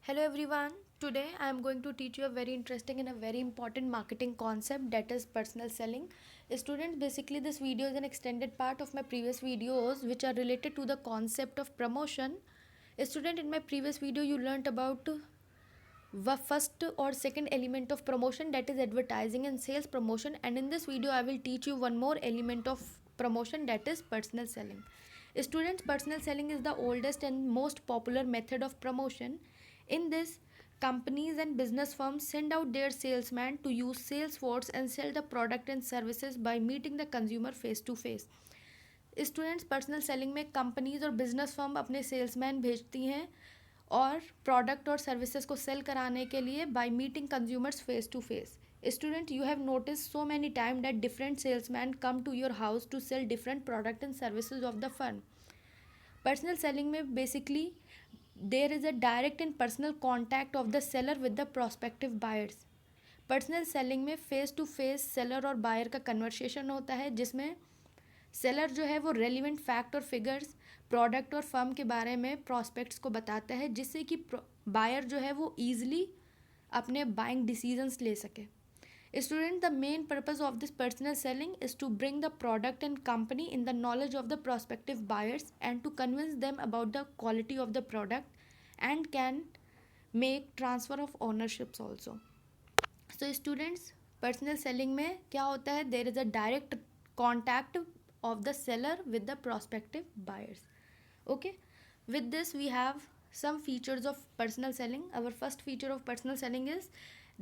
Hello everyone. Today I am going to teach you a very interesting and a very important marketing concept, that is personal selling. Students, basically this video is an extended part of my previous videos which are related to the concept of promotion. Student, in my previous video you learnt about the first or second element of promotion, that is advertising and sales promotion, and in this video I will teach you one more element of promotion, that is personal selling. Students, personal selling is the oldest and most popular method of promotion. In this, companies and business firms send out their salesmen to use Salesforce and sell the product and services by meeting the consumer face to face. Students, personal selling में companies और business firm अपने salesman भेजती हैं और product और services को cell कराने के लिए by meeting consumers face to face. Student, you have notice so many time that different salesman come to your house to sell different product and services of the firm. Personal selling में basically there is a direct and personal contact of the seller with the prospective buyers. Personal selling में face to face seller और buyer का conversation होता है, जिसमें seller जो है वो रेलिवेंट फैक्ट और फिगर्स प्रोडक्ट और फर्म के बारे में प्रॉस्पेक्ट्स को बताता है, जिससे कि बायर जो है वो ईजिली अपने बाइंग डिसीजंस ले सके. Student, the main purpose of this personal selling is to bring the product and company in the knowledge of the prospective buyers and to convince them about the quality of the product and can make transfer of ownerships also. So students, personal selling में क्या होता है, there is a direct contact of the seller with the prospective buyers. Okay, with this we have some features of personal selling. Our first feature of personal selling is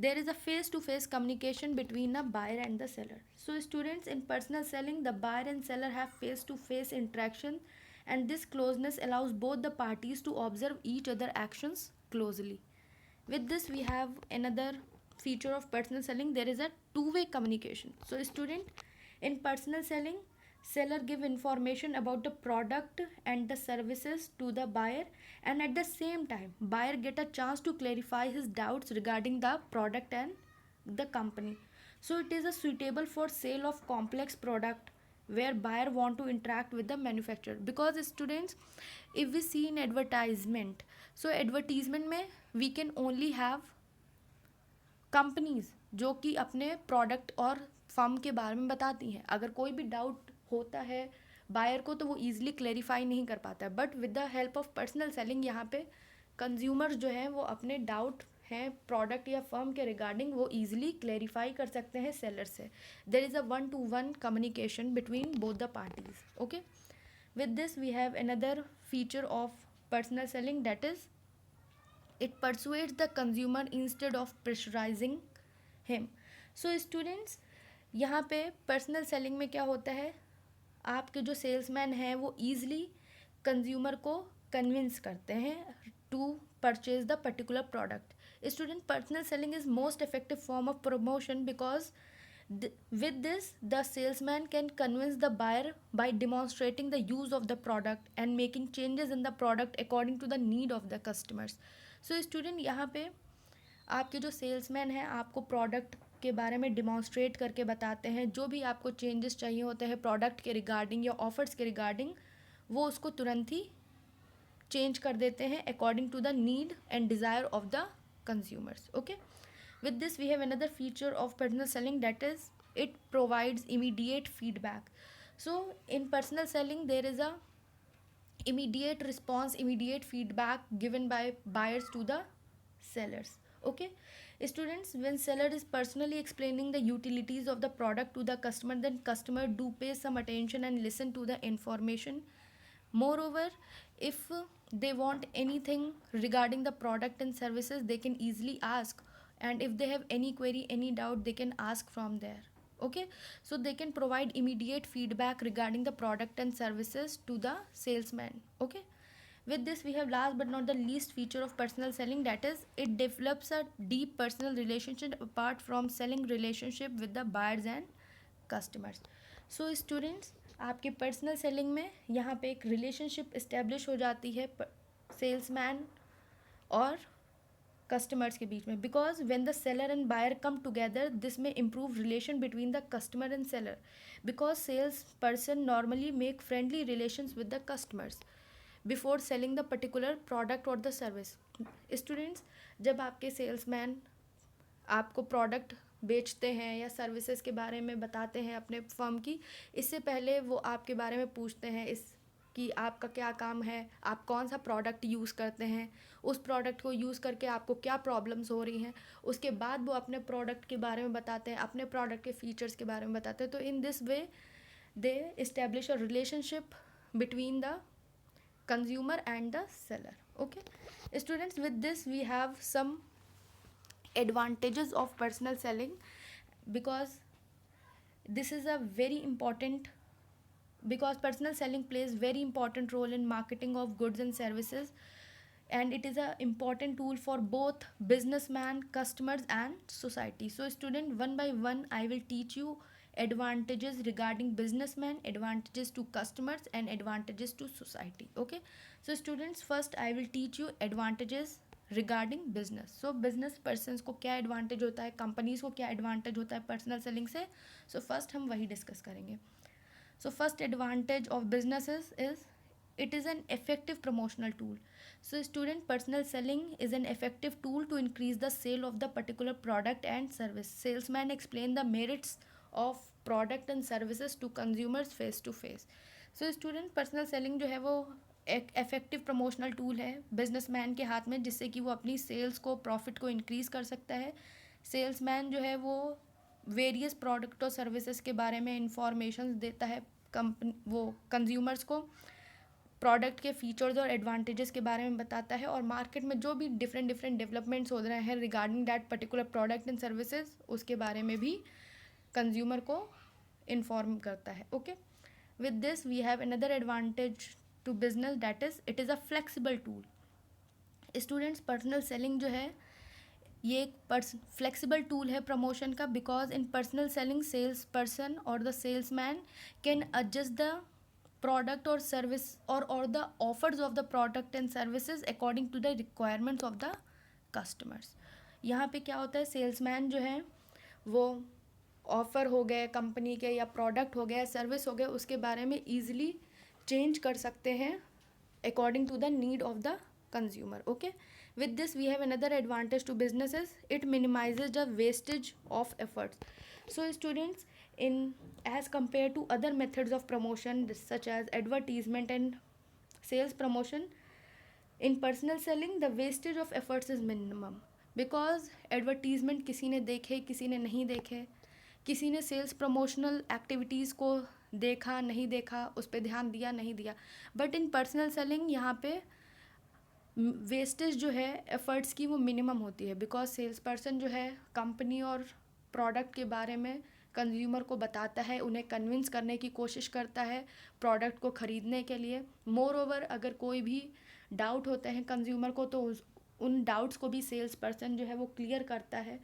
there is a face to face communication between a buyer and the seller. So students, in personal selling the buyer and seller have face to face interaction, and this closeness allows both the parties to observe each other actions closely. With this we have another feature of personal selling, there is a two way communication. So student, in personal selling seller give information about the product and the services to the buyer, and at the same time buyer get a chance to clarify his doubts regarding the product and the company. So it is a suitable for sale of complex product where buyer want to interact with the manufacturer. Because students, if we see in advertisement, so advertisement में we can only have companies जो कि अपने product और firm के बारे में बताती हैं. अगर कोई भी डाउट होता है बायर को तो वो ईजिली क्लेरिफाई नहीं कर पाता है, but with the help of personal selling यहाँ पे कंज्यूमर जो हैं वो अपने डाउट हैं प्रोडक्ट या फर्म के रिगार्डिंग वो ईजिली क्लेरिफाई कर सकते हैं सेलर से. There is a one to one communication between both the parties. Okay, with this we have another feature of personal selling, that is it persuades the consumer instead of pressurizing him. So students, यहाँ पे personal selling में क्या होता है, आपके जो salesman हैं वो ईजिली कंज्यूमर को कन्विंस करते हैं to purchase the particular product. Student, personal selling is most effective form of promotion because with this the salesman can convince the buyer by demonstrating the use of the product and making changes in the product according to the need of the customers. So student, यहाँ पे आपके जो salesman हैं आपको product के बारे में demonstrate करके बताते हैं, जो भी आपको चेंजेस चाहिए होते हैं प्रोडक्ट के रिगार्डिंग या ऑफर्स के रिगार्डिंग वो उसको तुरंत ही चेंज कर देते हैं according to the need and desire of the consumers. Okay, with this we have another feature of personal selling, that is it provides immediate feedback. So in personal selling there is a immediate response, immediate feedback given by buyers to the sellers. Okay, students, when seller is personally explaining the utilities of the product to the customer, then customer do pay some attention and listen to the information. Moreover, if they want anything regarding the product and services they can easily ask, and if they have any query, any doubt, they can ask from there. Okay, so they can provide immediate feedback regarding the product and services to the salesman. Okay, with this we have last but not the least feature of personal selling, that is it develops a deep personal relationship apart from selling relationship with the buyers and customers. So students, आपके personal selling में यहाँ पे एक relationship establish हो जाती है salesman और customers के बीच में, because when the seller and buyer come together this में improve relation between the customer and seller, because sales person normally make friendly relations with the customers. Before selling the particular product और the service. Students, जब आपके salesman आपको product बेचते हैं या services के बारे में बताते हैं अपने फर्म की, इससे पहले वो आपके बारे में पूछते हैं इस कि आपका क्या काम है, आप कौन सा प्रोडक्ट यूज़ करते हैं, उस प्रोडक्ट को यूज़ करके आपको क्या प्रॉब्लम्स हो रही हैं. उसके बाद वो अपने प्रोडक्ट के बारे में बताते हैं, अपने प्रोडक्ट के फीचर्स के बारे में बताते हैं. तो in this way they establish a relationship between the consumer and the seller. Okay, students, with this we have some advantages of personal selling, because this is a very important, because personal selling plays very important role in marketing of goods and services, and it is a important tool for both businessman, customers and society. So student, one by one I will teach you advantages regarding businessman, advantages to customers and advantages to society. Okay, so students, first I will teach you advantages regarding business. So business persons को क्या advantage होता है, companies को क्या advantage होता है personal selling से. So first हम वही डिस्कस करेंगे. So first advantage of businesses is it is an effective promotional tool. So student, personal selling is an effective tool to increase the sale of the particular product and service. Salesman explain the merits of product and services to consumers face to face. So student, personal selling जो है वो एक effective promotional tool है businessman के हाथ में, जिससे कि वो अपनी सेल्स को, प्रॉफिट को इंक्रीज़ कर सकता है. सेल्समैन जो है वो वेरियस प्रोडक्ट और सर्विसेज के बारे में इंफॉर्मेशन देता है वो कंज्यूमर्स को, प्रोडक्ट के फीचर्स और एडवांटेजेस के बारे में बताता है, और मार्केट में जो भी डिफरेंट डेवलपमेंट्स हो रहे हैं regarding that particular product and services, उसके बारे में भी कंज्यूमर को इन्फॉर्म करता है. Okay, with this we have another advantage to business, that is it is a flexible tool. Students, personal selling जो है ये एक फ्लेक्सिबल टूल है प्रमोशन का, because in personal selling sales person और the sales man can adjust the product और service और the offers of the product and services according to the requirements of the customers. यहाँ पे क्या होता है, सेल्समैन जो है वो ऑफ़र हो गए कंपनी के, या प्रोडक्ट हो गया, सर्विस हो गए, उसके बारे में ईजिली चेंज कर सकते हैं according to the need of the consumer. Okay, with this we have another advantage to businesses, it minimizes the wastage of efforts. So students, in as compared to other methods of promotion such as advertisement and sales promotion, in personal selling the wastage of efforts is minimum, because advertisement किसी ने देखे किसी ने नहीं देखे, किसी ने sales promotional activities को देखा नहीं देखा, उस पर ध्यान दिया नहीं दिया. बट इन पर्सनल सेलिंग यहाँ पे वेस्टेज जो है एफ़र्ट्स की वो मिनिमम होती है, बिकॉज सेल्स पर्सन जो है कंपनी और प्रोडक्ट के बारे में कंज्यूमर को बताता है, उन्हें कन्विंस करने की कोशिश करता है प्रोडक्ट को ख़रीदने के लिए. मोर ओवर, अगर कोई भी डाउट होते हैं कंज्यूमर को तो उन डाउट्स को भी सेल्स पर्सन जो है वो क्लियर करता है.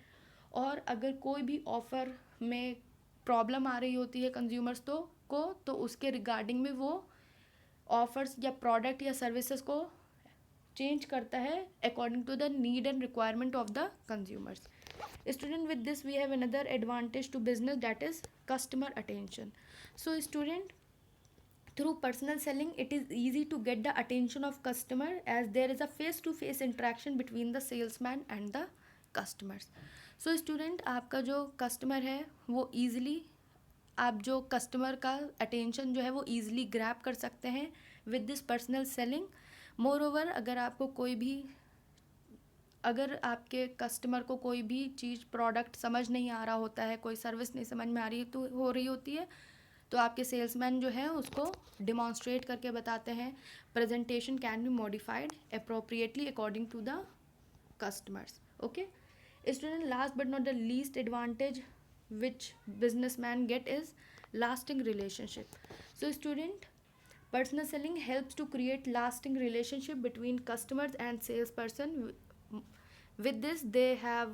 और अगर कोई भी ऑफ़र में प्रॉब्लम आ रही होती है कंज्यूमर्स तो उसके रिगार्डिंग में वो ऑफ़र्स या प्रोडक्ट या सर्विसेज को चेंज करता है according to the need and requirement of the consumers. Student, with this we have another advantage to business, that is customer attention. So student, through personal selling it is easy to get the attention of customer, as there is a face to face interaction between the salesman and the customers. So student, आपका जो customer है वो easily, आप जो customer का attention जो है वो ईजिली ग्रैब कर सकते हैं with this personal selling. More over, अगर आपके कस्टमर को कोई भी चीज़ प्रोडक्ट समझ नहीं आ रहा होता है, कोई सर्विस नहीं समझ में आ रही हो रही होती है, तो आपके सेल्समैन जो है उसको डिमॉन्स्ट्रेट करके बताते हैं. Presentation can be modified appropriately according to the customers. Okay student, last but not the least advantage which businessman get is lasting relationship. So student, personal selling helps to create lasting relationship between customers and salesperson. With this they have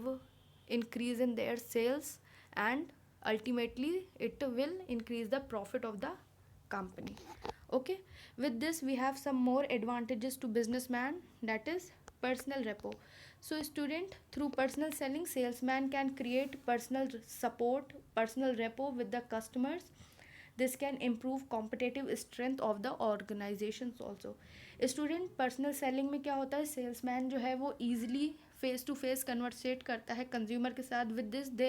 increase in their sales, and ultimately it will increase the profit of the company. Okay, with this we have some more advantages to businessman, that is personal repo. So student, through personal selling salesman can create personal support, personal repo with the customers. This can improve competitive strength of the organizations also. Student personal selling में क्या होता है, salesman जो है वो easily face to face conversate करता है consumer के साथ. विद दिस दे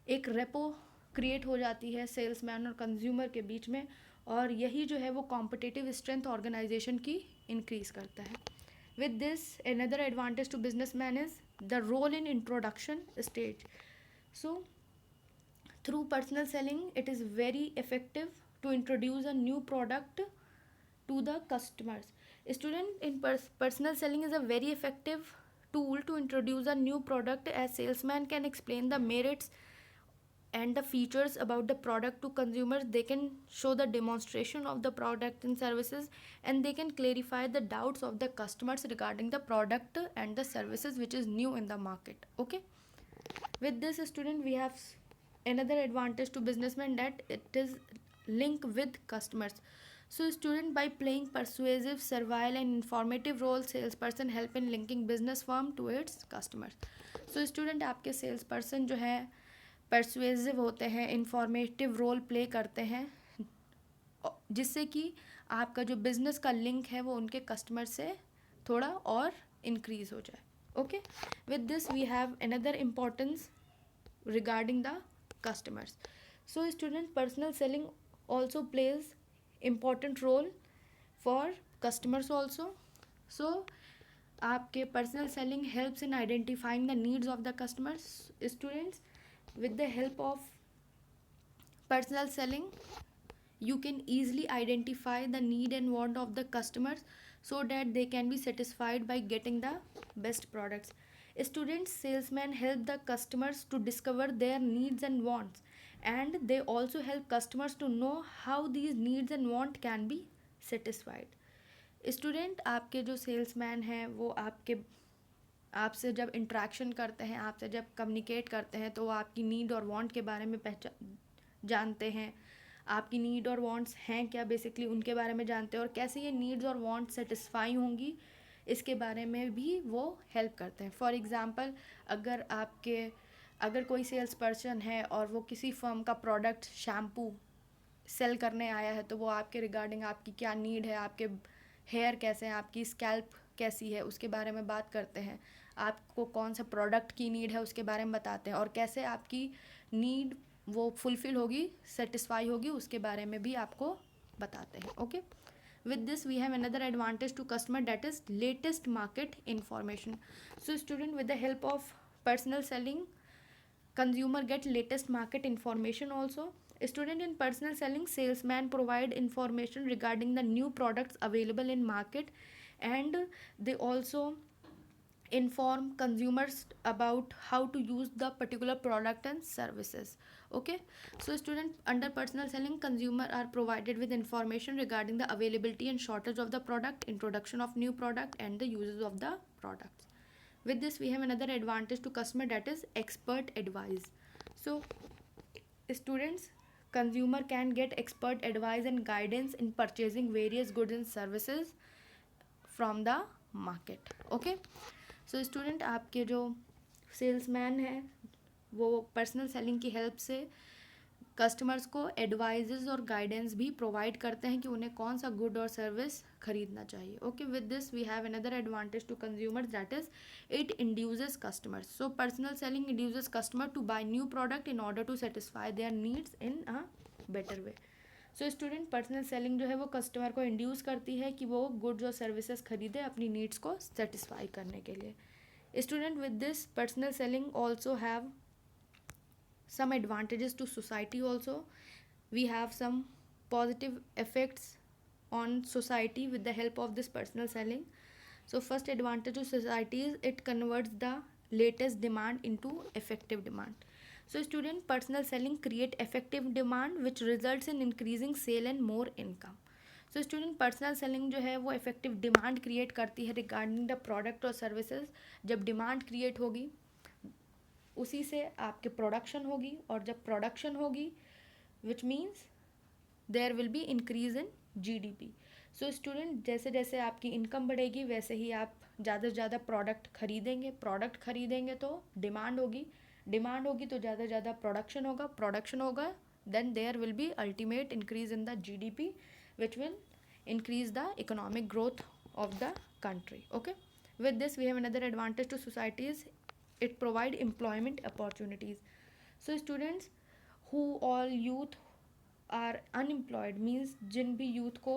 एक रेपो क्रिएट हो जाती है सेल्समैन और कंज्यूमर के बीच में, और यही जो है वो कॉम्पिटिटिव स्ट्रेंथ ऑर्गेनाइजेशन की इंक्रीज करता है. With this another advantage to businessman is the role in introduction stage. So through personal selling it is very effective to introduce a new product to the customers. Student, in personal selling is a very effective tool to introduce a new product, as salesman can explain the merits and the features about the product to consumers. They can show the demonstration of the product and services, and they can clarify the doubts of the customers regarding the product and the services which is new in the market. Okay, with this student we have another advantage to businessman, that it is link with customers. So student, by playing persuasive, servile and informative role, salesperson help in linking business firm to its customers. So student, आपके salesperson जो है persuasive होते हैं, informative role play करते हैं, जिससे कि आपका जो बिजनेस का लिंक है वो उनके कस्टमर से थोड़ा और इंक्रीज हो जाए. Okay, with this we have another importance regarding the customers. So student, personal selling also plays important role for customers also. So आपके personal selling helps in identifying the needs of the customers. Students, with the help of personal selling you can easily identify the need and want of the customers, so that they can be satisfied by getting the best products. Students, salesmen help the customers to discover their needs and wants, and they also help customers to know how these needs and want can be satisfied. Student, आपके जो salesman हैं वो आपसे जब interaction करते हैं, आपसे जब कम्युनिकेट करते हैं, तो वो आपकी नीड और वांट के बारे में जानते हैं. आपकी नीड और वांट्स हैं क्या, बेसिकली उनके बारे में जानते हैं, और कैसे ये नीड्स और वांट्स सेटिस्फाई होंगी इसके बारे में भी वो हेल्प करते हैं. फॉर एग्ज़ाम्पल, अगर कोई सेल्स पर्सन है और वो किसी फर्म का प्रोडक्ट शैम्पू सेल करने आया है, तो वो आपके रिगार्डिंग आपकी क्या नीड है, आपके हेयर कैसे हैं, आपकी स्कैल्प कैसी है, उसके बारे में बात करते हैं. आपको कौन सा प्रोडक्ट की नीड है उसके बारे में बताते हैं, और कैसे आपकी नीड वो फुलफिल होगी, सेटिस्फाई होगी, उसके बारे में भी आपको बताते हैं. Okay, with this we have another advantage to customer, that is latest market information. So student, with the help of personal selling consumer get latest market information also. Student, in personal selling salesman provide information regarding the new products available in market, and they also inform consumers about how to use the particular product and services. Okay, so student, under personal selling consumer are provided with information regarding the availability and shortage of the product, introduction of new product, and the uses of the products. With this we have another advantage to customer, that is expert advice. So students, consumer can get expert advice and guidance in purchasing various goods and services from the market. Okay, so student, आपके जो salesman हैं वो personal selling की help से customers को advises और guidance भी provide करते हैं कि उन्हें कौन सा गुड और सर्विस खरीदना चाहिए. Okay, with this we have another advantage to consumers, that is it induces customers. So personal selling induces customer to buy new product in order to satisfy their needs in a better way. So student, personal selling जो है वो customer को induce करती है कि वो goods और services खरीदे अपनी नीड्स को सेटिस्फाई करने के लिए. Student, with this personal selling also have some advantages to society also. We have some positive effects on society with the help of this personal selling. So first advantage to society is it converts the latest demand into effective demand. So student, personal selling create effective demand which results in increasing sale and more income. So student, personal selling जो है वो effective demand create करती है regarding the product और services. जब demand create होगी उसी से आपके प्रोडक्शन होगी, और जब प्रोडक्शन होगी which means there will be increase in GDP. So student, जैसे जैसे आपकी इनकम बढ़ेगी वैसे ही आप ज़्यादा से ज़्यादा प्रोडक्ट खरीदेंगे तो डिमांड होगी तो ज़्यादा से ज़्यादा प्रोडक्शन होगा then there will be ultimate increase in the GDP, which will increase the economic growth of the country. Okay, with this we have another advantage to society is it provide employment opportunities. So students, who all youth are unemployed means जिन भी youth को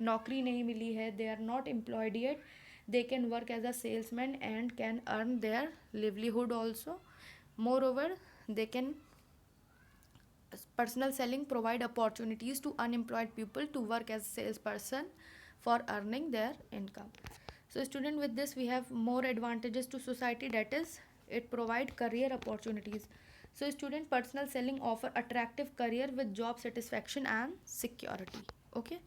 नौकरी नहीं मिली है, they are not employed yet, they can work as a salesman and can earn their livelihood also. Moreover, they can personal selling provide opportunities to unemployed people to work as salesperson for earning their income. So student, with this we have more advantages to society, that is it provide career opportunities. So student, personal selling offer attractive career with job satisfaction and security. Okay,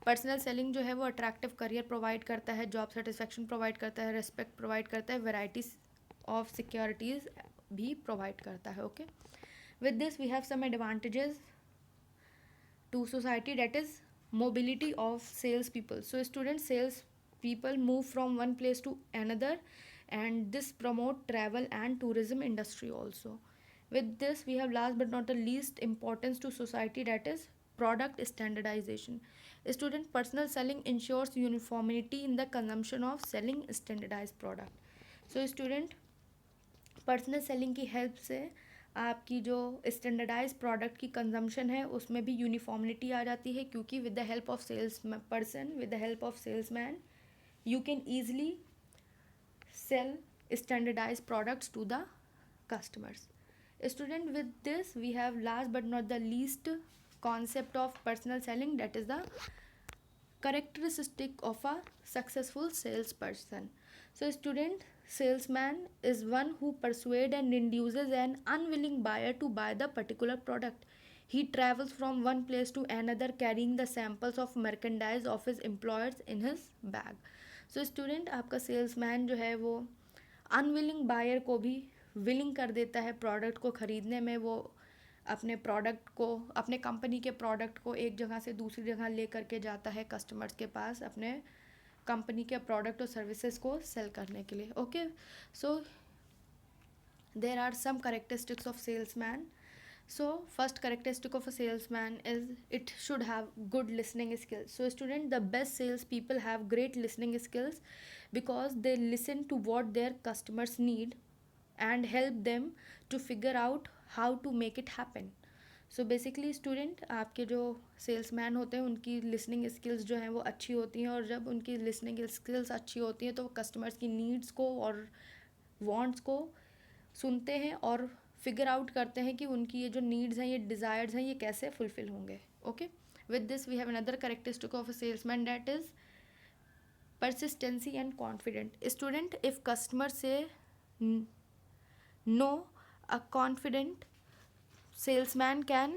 personal selling जो है वो attractive career provide करता है, job satisfaction provide करता है, respect provide करता है, varieties of securities भी प्रोवाइड करता है. Okay, with this we have some advantages to society, that is mobility of sales people. So students, sales people move from one place to another and this promote travel and tourism industry also. With this we have last but not the least importance to society, that is product standardization. Student, personal selling ensures uniformity in the consumption of selling standardized product. So student, personal selling की help से आपकी जो standardise product की consumption है उसमें भी uniformity आ जाती है, क्योंकि with the help of sales person, with the help of salesman, you can easily sell standardise products to the customers. Student, with this we have last but not the least concept of personal selling, that is the characteristic of a successful salesperson. So student, salesman is one who persuades and induces an unwilling buyer to buy the particular product. He travels from one place to another carrying the samples of merchandise of his employers in his bag. So student, आपका salesman जो है वो unwilling buyer को भी willing कर देता है product को ख़रीदने में. वो अपने प्रोडक्ट को, अपने कंपनी के प्रोडक्ट को एक जगह से दूसरी जगह ले करके जाता है कस्टमर्स के पास अपने कंपनी के प्रोडक्ट और सर्विसेज को सेल करने के लिए. Okay, so there are some characteristics of salesman. So first characteristic of a salesman is it should have good listening skills. So student, the best sales people have great listening skills because they listen to what their customers need and help them to figure out how to make it happen. So basically student, आपके जो salesman होते हैं उनकी listening skills जो हैं वो अच्छी होती हैं, और जब उनकी लिसनिंग स्किल्स अच्छी होती हैं तो वो कस्टमर्स की नीड्स को और वांट्स को सुनते हैं और फिगर आउट करते हैं कि उनकी ये जो नीड्स हैं, ये डिज़ायर्स हैं, ये कैसे फुलफिल होंगे. Okay, with this we have another characteristic of a salesman, that is persistency and confident. Student, if customer say no, a confident salesman can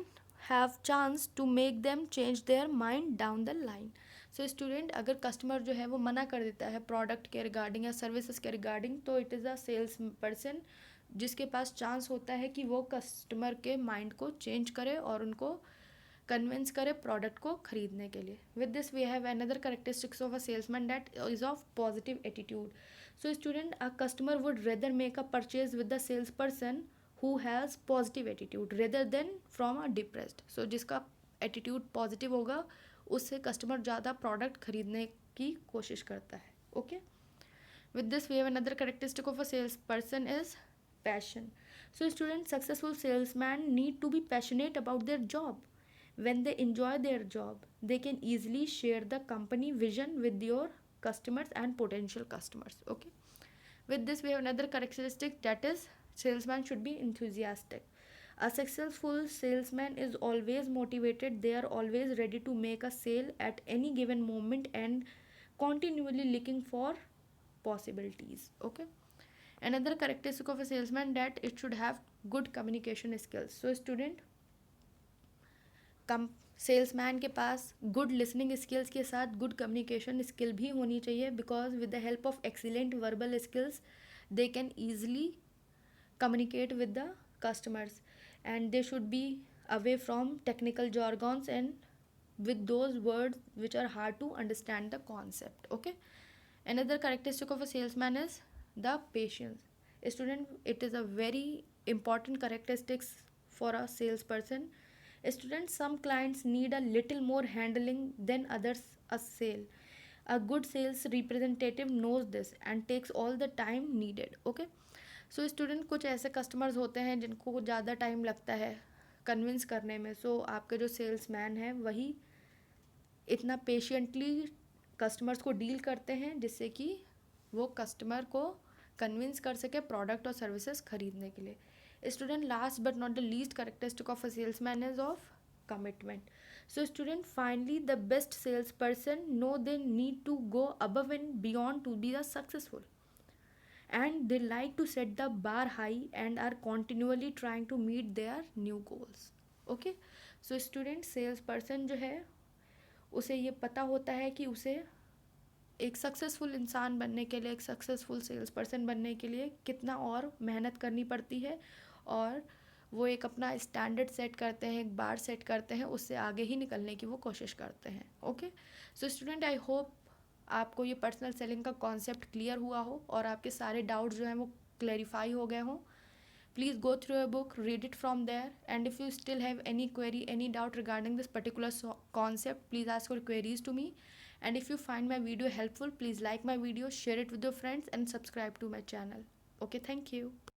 have chance to make them change their mind down the line. So student, अगर customer जो है वो मना कर देता है product के regarding या सर्विसेज के रिगार्डिंग, तो it is a sales person जिसके पास चांस होता है कि वो कस्टमर के माइंड को चेंज करे और उनको कन्विंस करे प्रोडक्ट को खरीदने के लिए. With this we have another characteristics of a salesman, that is of positive attitude. So student, a customer would rather make a purchase with the sales person who has positive attitude rather than from a depressed. So जिसका attitude positive होगा उससे customer ज़्यादा product खरीदने की कोशिश करता है. Okay, with this we have another characteristic of a sales person is passion. So students, successful salesmen need to be passionate about their job. When they enjoy their job, they can easily share the company vision with your customers and potential customers. Okay, with this we have another characteristic, that is salesman should be enthusiastic. A successful salesman is always motivated. They are always ready to make a sale at any given moment and continually looking for possibilities. Okay, another characteristic of a salesman, that it should have good communication skills. So student, salesman के पास good listening skills के साथ good communication skill भी होनी चाहिए, because with the help of excellent verbal skills they can easily communicate with the customers and they should be away from technical jargons and with those words which are hard to understand the concept. Okay, another characteristic of a salesman is the patience. Student, it is a very important characteristics for a salesperson. Students, some clients need a little more handling than others. A sale, a good sales representative knows this and takes all the time needed. Okay, so student, कुछ ऐसे customers होते हैं जिनको ज़्यादा time लगता है convince करने में. सो आपके जो सेल्स मैन हैं वही इतना पेशेंटली कस्टमर्स को डील करते हैं जिससे कि वो कस्टमर को कन्विंस कर सके प्रोडक्ट और सर्विसेज खरीदने के लिए. Student, last but not the least characteristic of a salesman is of commitment. So student, finally the best salesperson know they need to go above and beyond to be a successful, and they like to set the bar high and are continually trying to meet their new goals. Okay, so student, salesperson जो है उसे ये पता होता है कि उसे एक सक्सेसफुल इंसान बनने के लिए, एक सक्सेसफुल सेल्स पर्सन बनने के लिए कितना और मेहनत करनी पड़ती है, और वो एक अपना स्टैंडर्ड सेट करते हैं, एक बार सेट करते हैं, उससे आगे ही निकलने की वो कोशिश करते हैं. Okay, so student, I hope आपको ये पर्सनल सेलिंग का कॉन्सेप्ट क्लियर हुआ हो और आपके सारे डाउट्स जो हैं वो क्लैरिफाई हो गए हों. Please go through a book, read it from there, and if you still have any query, any doubt regarding this particular concept, please ask your queries to me. And if you find my video helpful, please like my video, share it with your friends, and subscribe to my channel. Okay, thank you.